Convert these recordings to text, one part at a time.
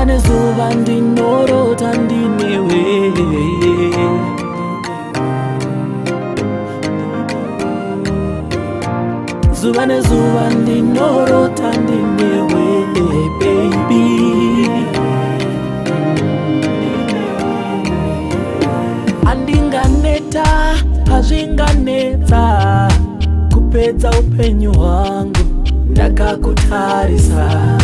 zuva nezuva ndinorota ndinewe, zuva nezuva ndinorota ndinewe baby. Andinganeta hazvinganetsa kupedza upenyu hwangu ndakakutarisa.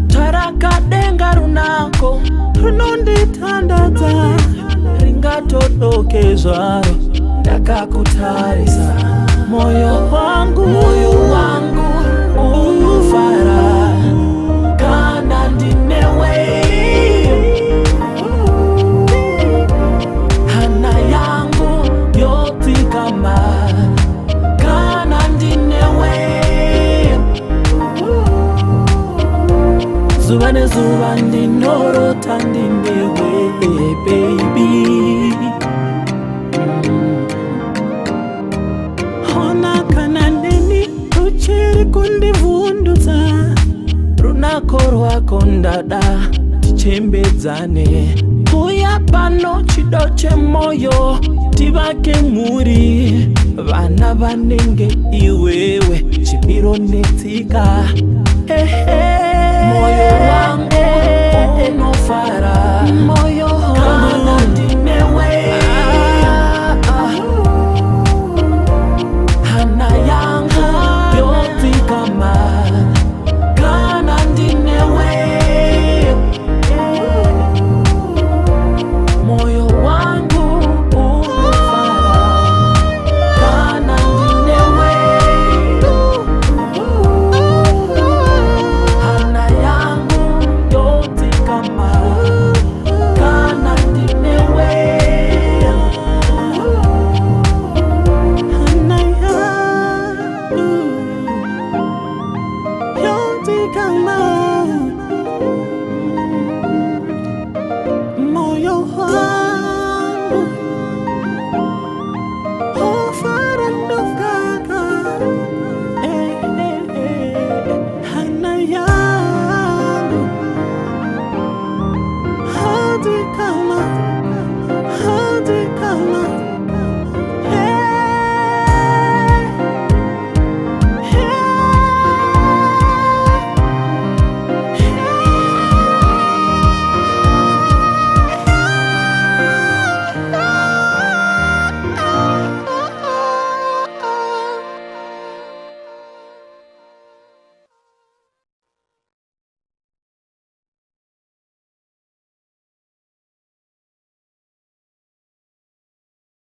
Tarakadenga runako runonditandadza, ringatodoke zvaro ndakakutarisa. Moyo wangu unofara kana ndinewe, hana yangu yotikama kana ndinewe. Zuva nezuva ndinorota ndinewe baby. Hona kana neni ruchiri kundivhundutsa, runako rwako ndada tichembedzane. Uya pano chido chemoyo tivake mhuri, vana vanenge iwewe chimiro netsika. Moyo wangu